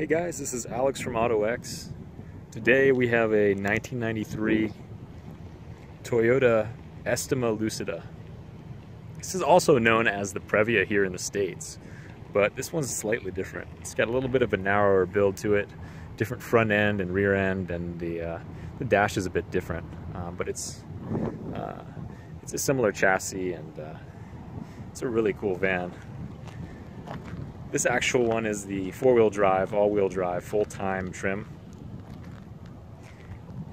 guys, this is Alex from Ottoex. Today we have a 1993 Toyota Estima Lucida. This is also known as the Previa here in the States, but this one's slightly different. It's got a little bit of a narrower build to it, different front end and rear end, and the dash is a bit different, but it's a similar chassis, and it's a really cool van. This actual one is the four-wheel drive, all-wheel drive, full-time trim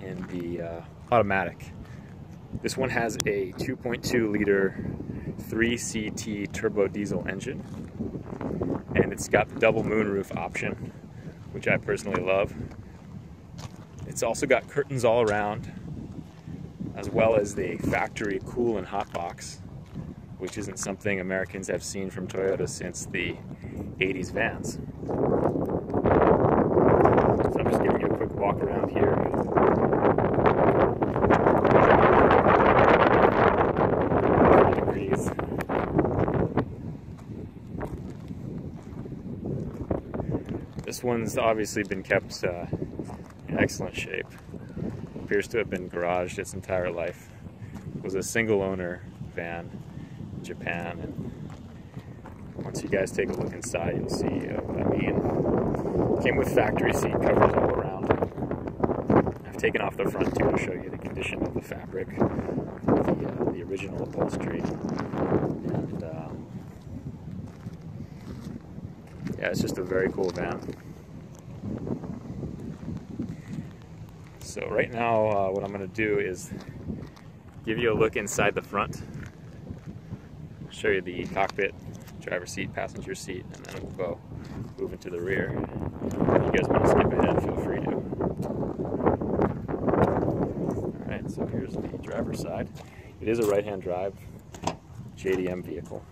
in the automatic. This one has a 2.2 liter 3CT turbo diesel engine, and it's got the double moonroof option, which I personally love. It's also got curtains all around, as well as the factory cool and hot box, which isn't something Americans have seen from Toyota since the 80s vans. So I'm just giving you a quick walk around here. Degrees. This one's obviously been kept in excellent shape. Appears to have been garaged its entire life. It was a single owner van in Japan, and once you guys take a look inside, you'll see what I mean. Came with factory seat covers all around. I've taken off the front too to show you the condition of the fabric, the original upholstery, and yeah, it's just a very cool van. So right now, what I'm going to do is give you a look inside the front, show you the cockpit, driver's seat, passenger seat, and then we'll go move into the rear. If you guys want to skip ahead, feel free to. Alright, so here's the driver's side. It is a right-hand drive JDM vehicle.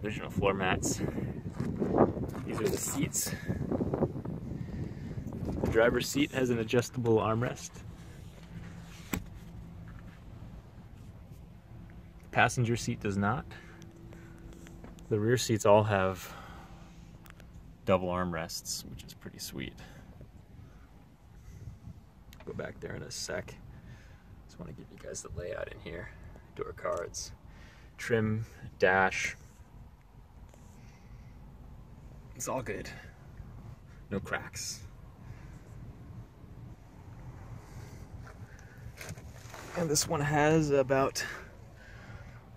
Original floor mats. These are the seats. The driver's seat has an adjustable armrest. Passenger seat does not. The rear seats all have double armrests, which is pretty sweet. Go back there in a sec. Just want to give you guys the layout in here. Door cards, trim, dash. It's all good. No cracks. And this one has about,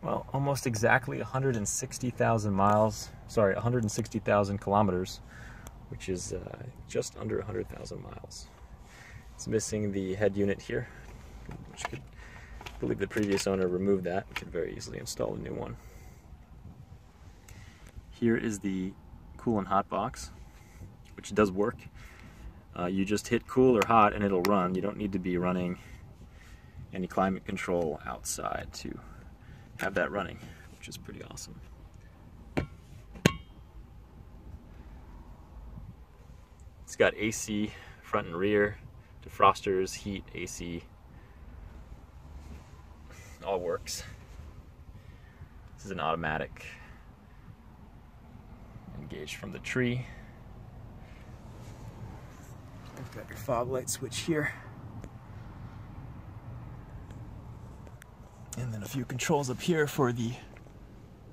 well, almost exactly 160,000 miles, sorry, 160,000 kilometers, which is just under 100,000 miles. It's missing the head unit here, which I believe the previous owner removed that. We could very easily install a new one. Here is the cool and hot box, which does work. You just hit cool or hot and it'll run. You don't need to be running any climate control outside to have that running, which is pretty awesome. It's got AC front and rear, defrosters, heat, AC, all works. This is an automatic, engaged from the tree. You've got your fog light switch here, and then a few controls up here for the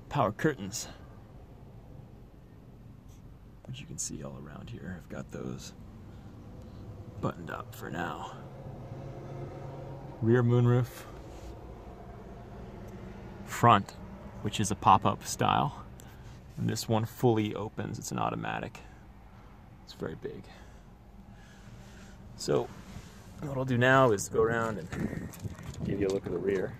power curtains, which you can see all around here. I've got those buttoned up for now. Rear moonroof, front, which is a pop-up style, and this one fully opens. It's an automatic. It's very big. So what I'll do now is go around and give you a look at the rear.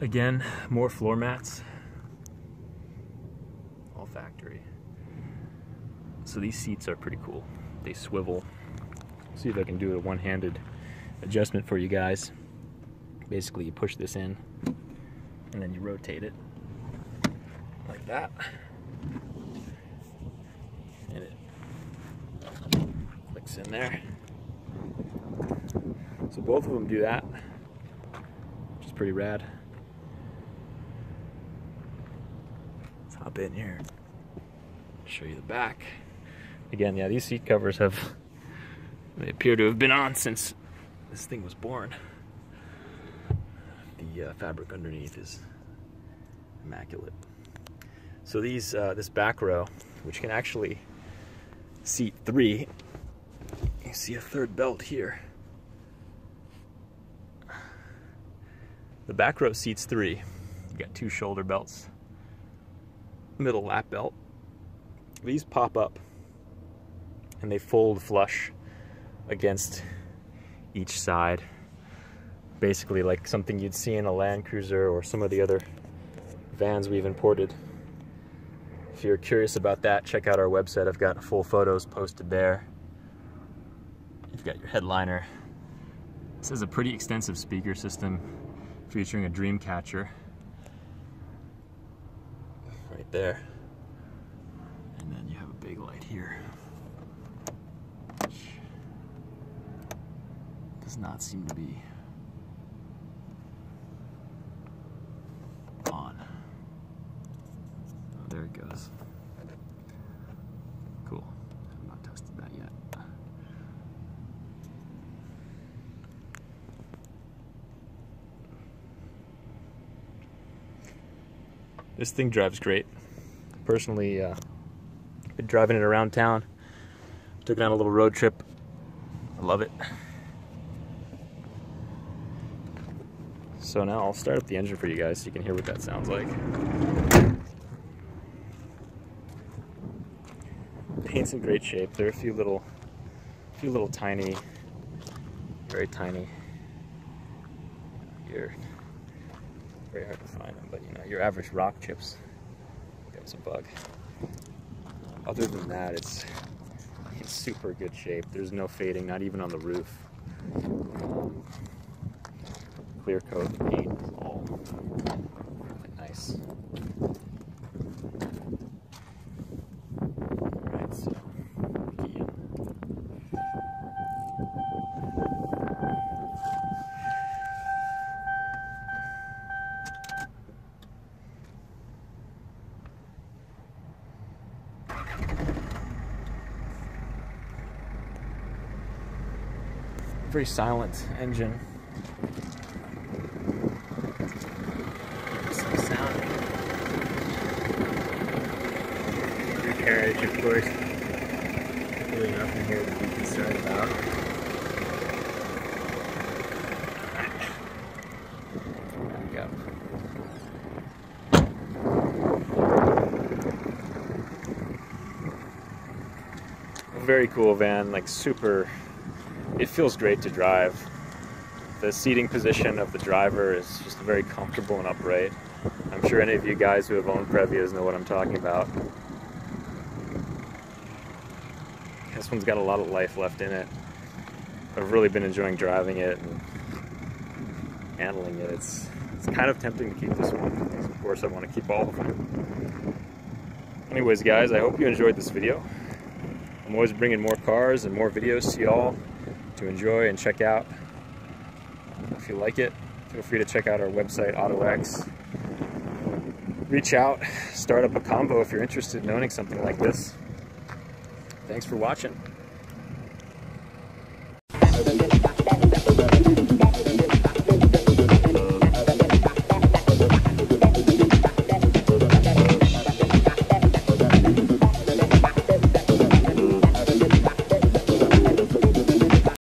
Again, more floor mats, all factory. So these seats are pretty cool. They swivel, See if I can do a one-handed adjustment for you guys. Basically, you push this in, and then you rotate it like that, and it clicks in there. So both of them do that, which is pretty rad. Let's hop in here, show you the back. Again, yeah, these seat covers they appear to have been on since this thing was born. The fabric underneath is immaculate. So these, this back row, which can actually seat 3, you see a third belt here. The back row seats 3. You got 2 shoulder belts, middle lap belt. These pop up and they fold flush against each side, basically like something you'd see in a Land Cruiser or some of the other vans we've imported. If you're curious about that, check out our website. I've got full photos posted there. You've got your headliner. This is a pretty extensive speaker system featuring a dream catcher right there, and then you have a big light here, which does not seem to be on. Oh, there it goes. Cool. I've not tested that yet. This thing drives great. Personally, been driving it around town. Took it on a little road trip. I love it. So now I'll start up the engine for you guys so you can hear what that sounds like. Paint's in great shape. There are a few little tiny, very tiny. Here. Very hard to find them, but you know, your average rock chips, there's a bug. Other than that, it's super good shape. There's no fading, not even on the roof. Clear coat, the paint is all really nice. Alright, so key in. Very silent engine. Some sound. Rear carriage, of course. Really nothing here to be concerned about. There we go. Very cool van, like super. It feels great to drive. The seating position of the driver is just very comfortable and upright. I'm sure any of you guys who have owned Previas know what I'm talking about. This one's got a lot of life left in it. I've really been enjoying driving it and handling it. It's kind of tempting to keep this one. Of course, I want to keep all of them. Anyways, guys, I hope you enjoyed this video. I'm always bringing more cars and more videos to y'all to enjoy and check out. If you like it, feel free to check out our website, Ottoex. Reach out, start up a combo if you're interested in owning something like this. Thanks for watching.